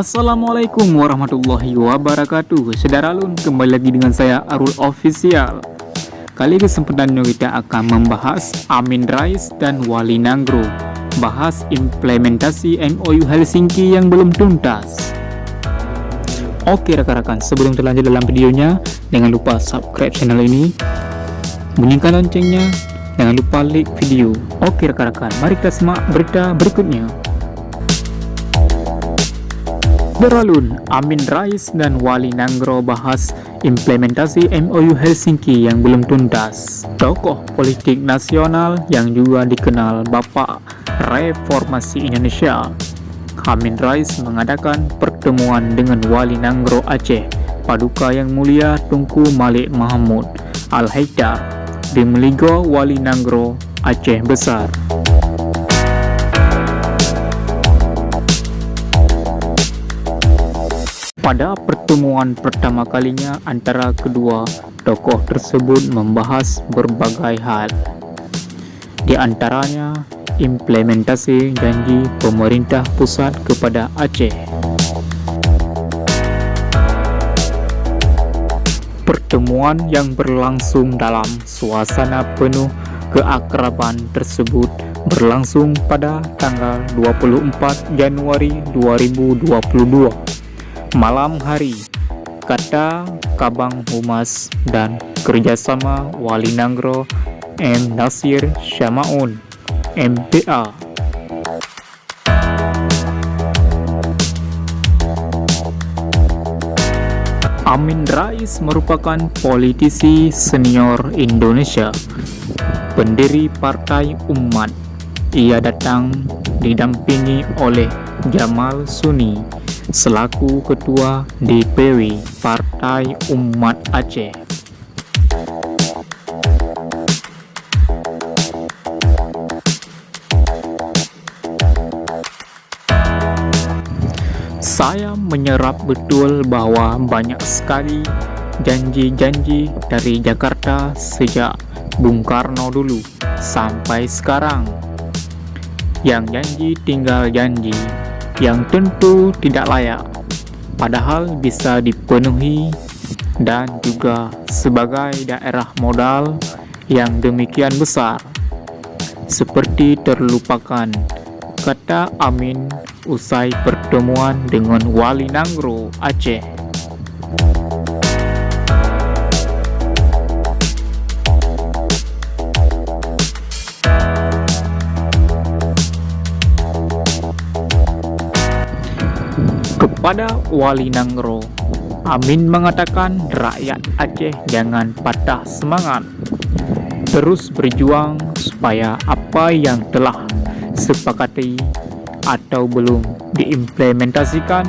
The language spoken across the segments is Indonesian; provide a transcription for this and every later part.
Assalamualaikum warahmatullahi wabarakatuh. Saudara Lun, kembali lagi dengan saya Arul Official. Kali kesempatan kita akan membahas Amin Rais dan Wali Nanggro, bahas implementasi MOU Helsinki yang belum tuntas. Oke rekan-rekan, sebelum terlanjut dalam videonya, jangan lupa subscribe channel ini, bunyikan loncengnya, jangan lupa like video. Oke rekan-rekan, mari kita simak berita berikutnya. Beralun, Amin Rais dan Wali Nanggro bahas implementasi MOU Helsinki yang belum tuntas. Tokoh politik nasional yang juga dikenal Bapak Reformasi Indonesia, Amin Rais mengadakan pertemuan dengan Wali Nanggro Aceh, Paduka Yang Mulia Tunku Malik Mahmud Al-Haidar di Meligo Wali Nanggro Aceh Besar. Pada pertemuan pertama kalinya antara kedua tokoh tersebut membahas berbagai hal, di antaranya implementasi janji pemerintah pusat kepada Aceh. Pertemuan yang berlangsung dalam suasana penuh keakraban tersebut berlangsung pada tanggal 24 Januari 2022. Malam hari, kata Kabang Humas dan Kerjasama Wali Nanggro M. Nasir Syamaun, MPA. Amin Rais merupakan politisi senior Indonesia, pendiri Partai Umat. Ia datang didampingi oleh Jamal Suni selaku Ketua DPW Partai Umat Aceh. Saya menyerap betul bahwa banyak sekali janji-janji dari Jakarta sejak Bung Karno dulu sampai sekarang. Yang janji tinggal janji, yang tentu tidak layak, padahal bisa dipenuhi, dan juga sebagai daerah modal yang demikian besar, seperti terlupakan, kata Amin usai pertemuan dengan Wali Nanggro Aceh. Kepada Wali Nanggro, Amin mengatakan rakyat Aceh jangan patah semangat, terus berjuang supaya apa yang telah sepakati atau belum diimplementasikan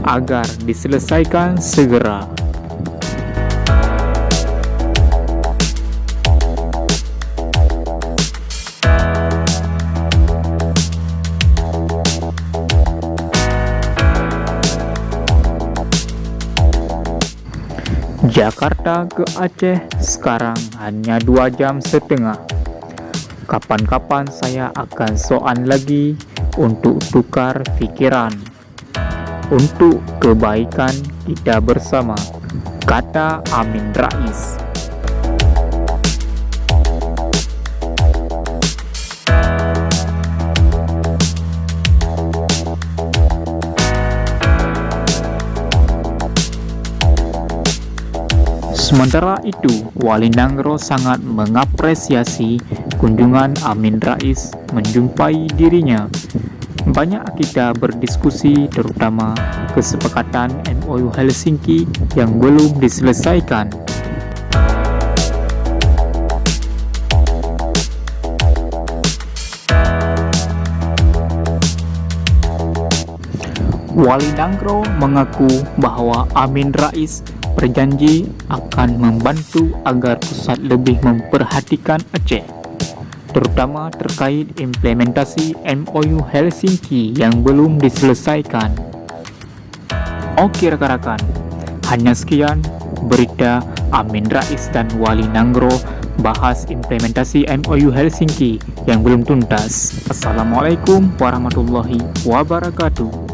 agar diselesaikan segera. Jakarta ke Aceh sekarang hanya 2,5 jam. Kapan-kapan saya akan soan lagi untuk tukar pikiran, untuk kebaikan kita bersama, kata Amin Rais. Sementara itu, Wali Nanggro sangat mengapresiasi kunjungan Amin Rais menjumpai dirinya. Banyak kita berdiskusi terutama kesepakatan MOU Helsinki yang belum diselesaikan. Wali Nanggro mengaku bahwa Amin Rais berjanji akan membantu agar pusat lebih memperhatikan Aceh, terutama terkait implementasi MOU Helsinki yang belum diselesaikan. Oke rekan-rekan, hanya sekian berita Amin Rais dan Wali Nanggro bahas implementasi MOU Helsinki yang belum tuntas. Assalamualaikum warahmatullahi wabarakatuh.